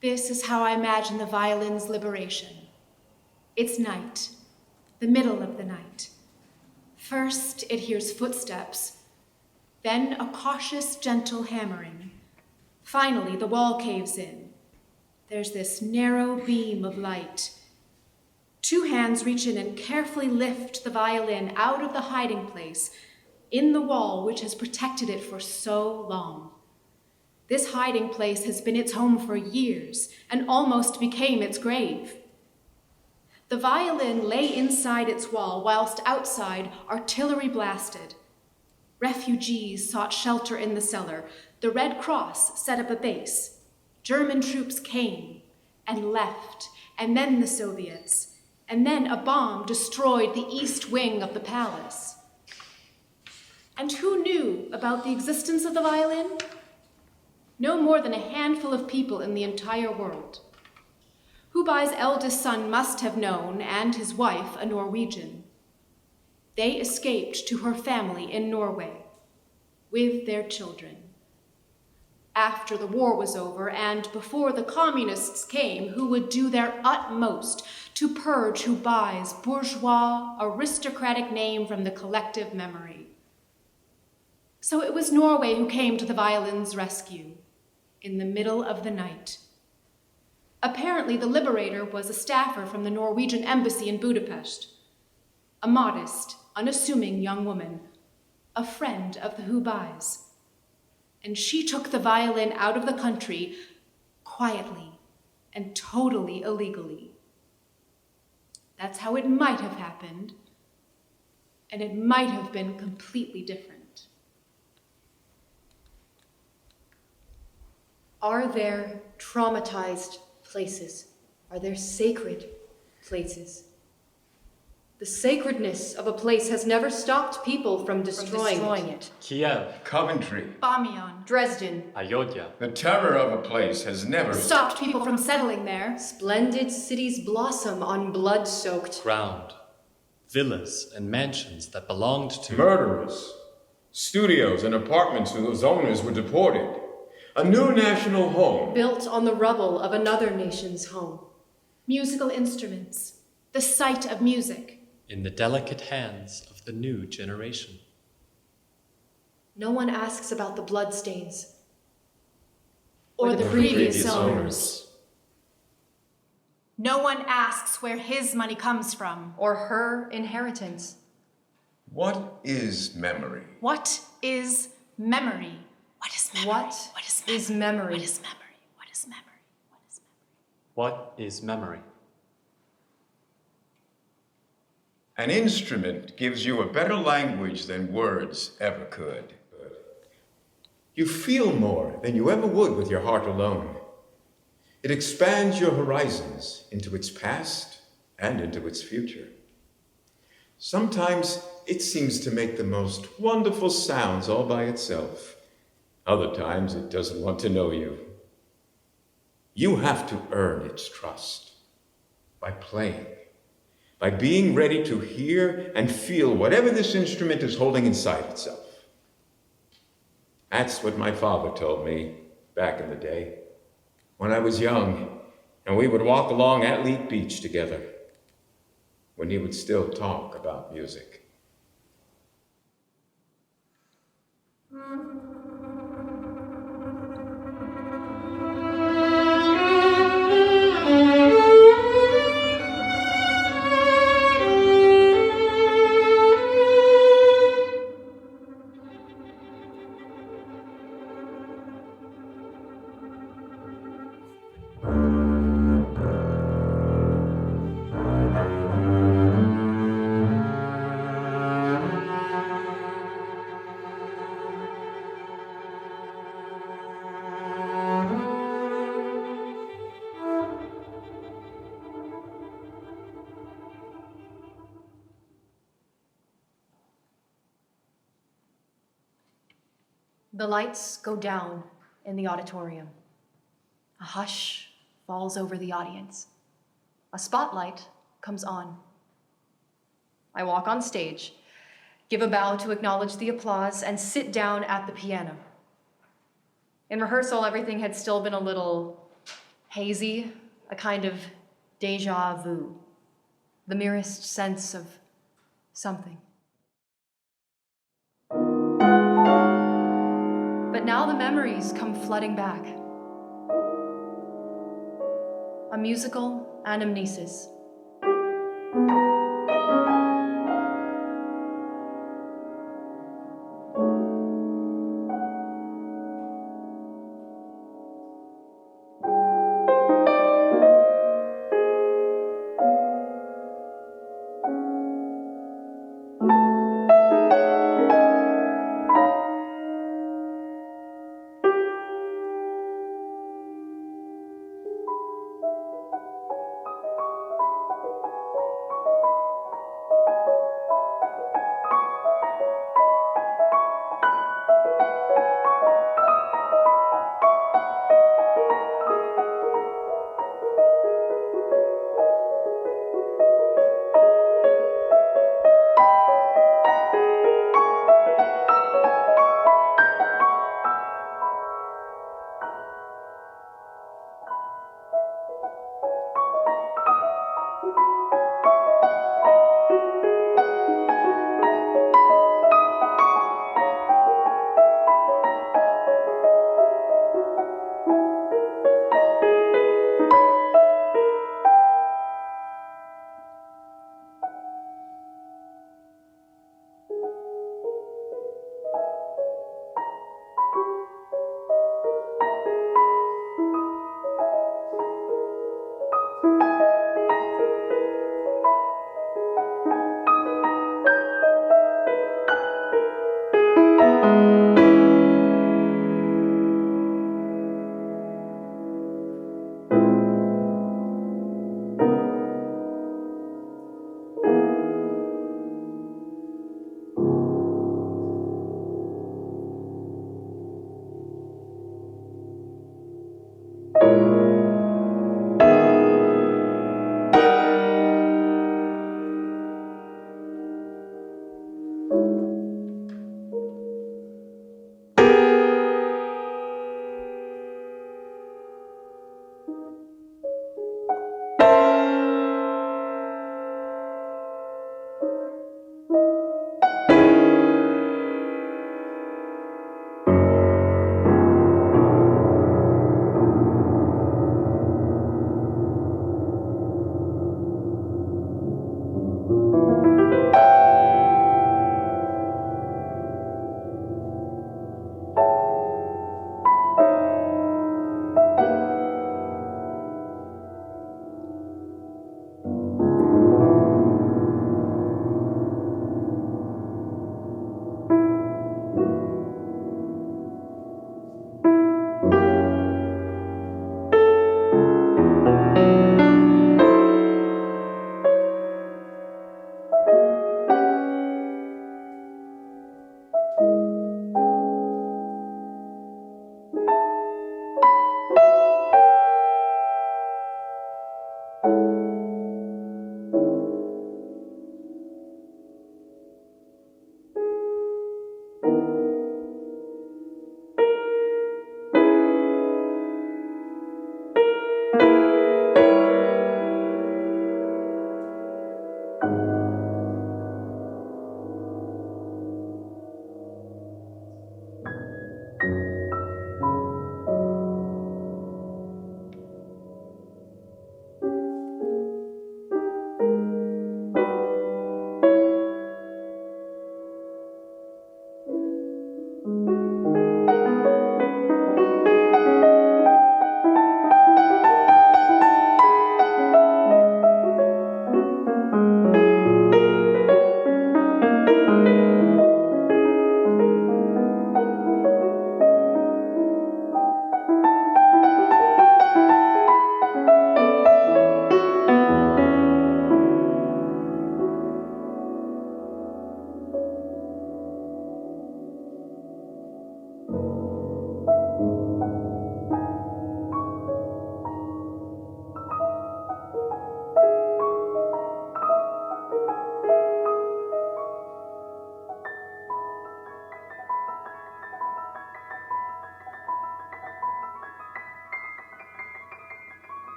Speaker 2: This is how I imagine the violin's liberation. It's night, the middle of the night. First, it hears footsteps, then a cautious, gentle hammering. Finally, the wall caves in. There's this narrow beam of light. Two hands reach in and carefully lift the violin out of the hiding place in the wall which has protected it for so long. This hiding place has been its home for years and almost became its grave. The violin lay inside its wall whilst outside artillery blasted. Refugees sought shelter in the cellar. The Red Cross set up a base. German troops came and left, and then the Soviets, and then a bomb destroyed the east wing of the palace. And who knew about the existence of the violin? No more than a handful of people in the entire world. Hubei's eldest son must have known, and his wife, a Norwegian. They escaped to her family in Norway with their children. After the war was over and before the communists came, who would do their utmost to purge Hubei's bourgeois, aristocratic name from the collective memory. So it was Norway who came to the violin's rescue in the middle of the night. Apparently, the liberator was a staffer from the Norwegian embassy in Budapest, a modest, unassuming young woman, a friend of the Hubeis. And she took the violin out of the country quietly and totally illegally. That's how it might have happened, and it might have been completely different.
Speaker 4: Are there traumatized places? Are there sacred places? The sacredness of a place has never stopped people from destroying it.
Speaker 1: Kiev,
Speaker 3: Coventry.
Speaker 2: Bamiyan
Speaker 4: Dresden.
Speaker 1: Ayodhya,
Speaker 3: The terror of a place has never
Speaker 2: stopped people from settling there.
Speaker 4: Splendid cities blossom on blood-soaked
Speaker 1: ground, villas and mansions that belonged to
Speaker 3: Murderers, studios and apartments whose owners were deported. A new national home.
Speaker 4: built on the rubble of another nation's home.
Speaker 2: Musical instruments, the sight of music.
Speaker 1: in the delicate hands of the new generation.
Speaker 4: No one asks about the bloodstains
Speaker 2: Or the previous
Speaker 1: Previous
Speaker 2: owners. No one asks where his money comes from.
Speaker 4: or her inheritance.
Speaker 3: What is memory?
Speaker 2: What is memory? What is memory?
Speaker 4: What
Speaker 2: is memory?
Speaker 4: is memory?
Speaker 2: What is memory? What is memory? What is memory?
Speaker 1: What is memory?
Speaker 3: An instrument gives you a better language than words ever could. You feel more than you ever would with your heart alone.
Speaker 5: It expands your horizons into its past and into its future. Sometimes it seems to make the most wonderful sounds all by itself. Other times it doesn't want to know you. You have to earn its trust by playing, by being ready to hear and feel whatever this instrument is holding inside itself. That's what my father told me back in the day, when I was young, and we would walk along Athlete Beach together, when he would still talk about music.
Speaker 4: The lights go down in the auditorium. A hush falls over the audience. A spotlight comes on. I walk on stage, give a bow to acknowledge the applause, and sit down at the piano. In rehearsal, everything had still been a little hazy, a kind of deja vu, the merest sense of something. But now the memories come flooding back. A musical anamnesis.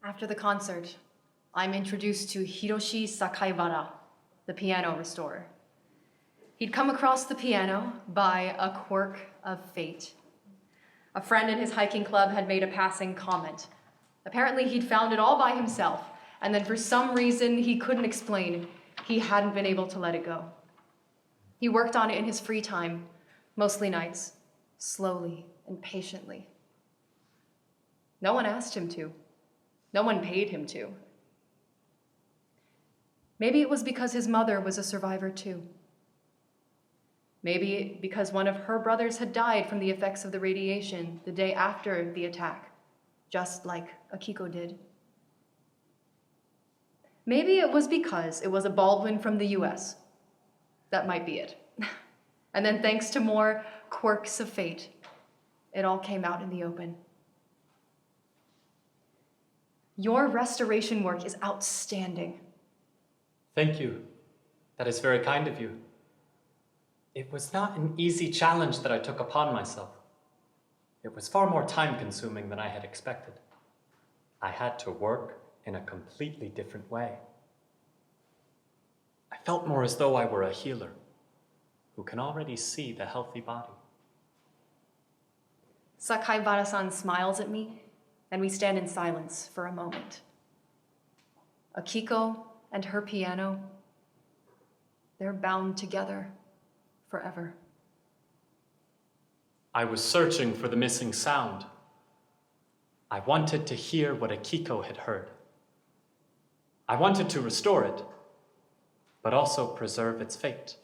Speaker 4: After the concert, I'm introduced to Hiroshi Sakaibara, the piano restorer. He'd come across the piano by a quirk of fate. A friend in his hiking club had made a passing comment. Apparently, he'd found it all by himself, and then for some reason he couldn't explain, he hadn't been able to let it go. He worked on it in his free time, mostly nights, slowly and patiently. No one asked him to. No one paid him to. Maybe it was because his mother was a survivor too. Maybe because one of her brothers had died from the effects of the radiation the day after the attack, just like Akiko did. Maybe it was because it was a Baldwin from the US. That might be it. And then thanks to more quirks of fate, it all came out in the open. Your restoration work is outstanding.
Speaker 1: Thank you. That is very kind of you. It was not an easy challenge that I took upon myself. It was far more time-consuming than I had expected. I had to work in a completely different way. I felt more as though I were a healer who can already see the healthy body.
Speaker 4: Sakaibara-san smiles at me, and we stand in silence for a moment. Akiko and her piano, they're bound together forever.
Speaker 1: I was searching for the missing sound. I wanted to hear what Akiko had heard. I wanted to restore it, but also preserve its fate.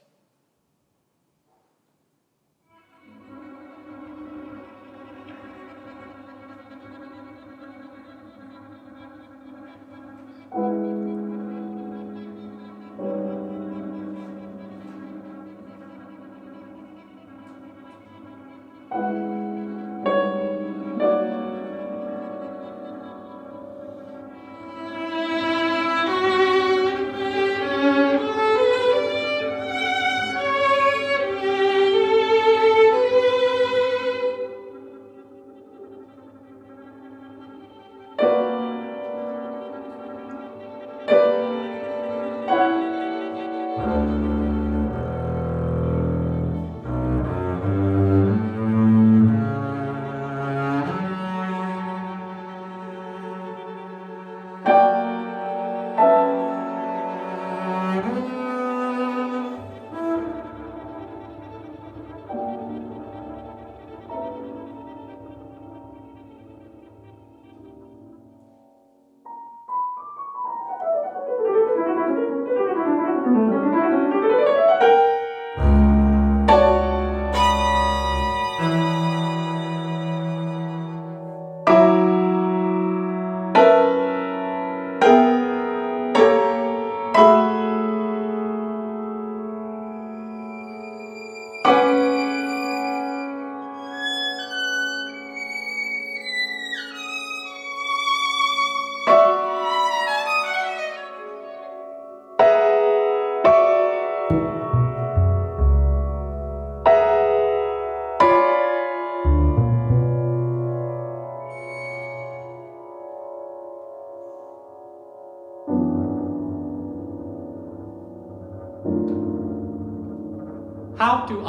Speaker 1: How do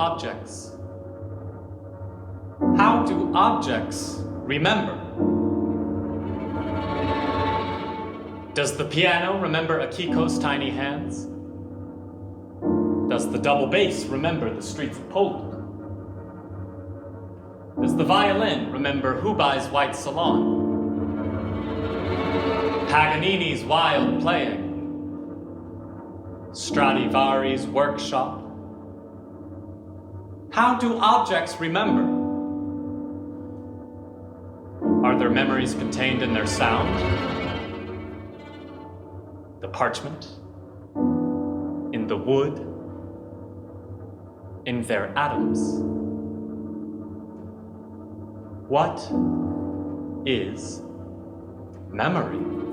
Speaker 1: objects remember? Does the piano remember Akiko's tiny hands? Does the double bass remember the streets of Poland? Does the violin remember Hubei's white salon? Paganini's wild playing? Stradivari's workshop? How do objects remember? Are their memories contained in their sound? The parchment? In the wood? In their atoms? What is memory?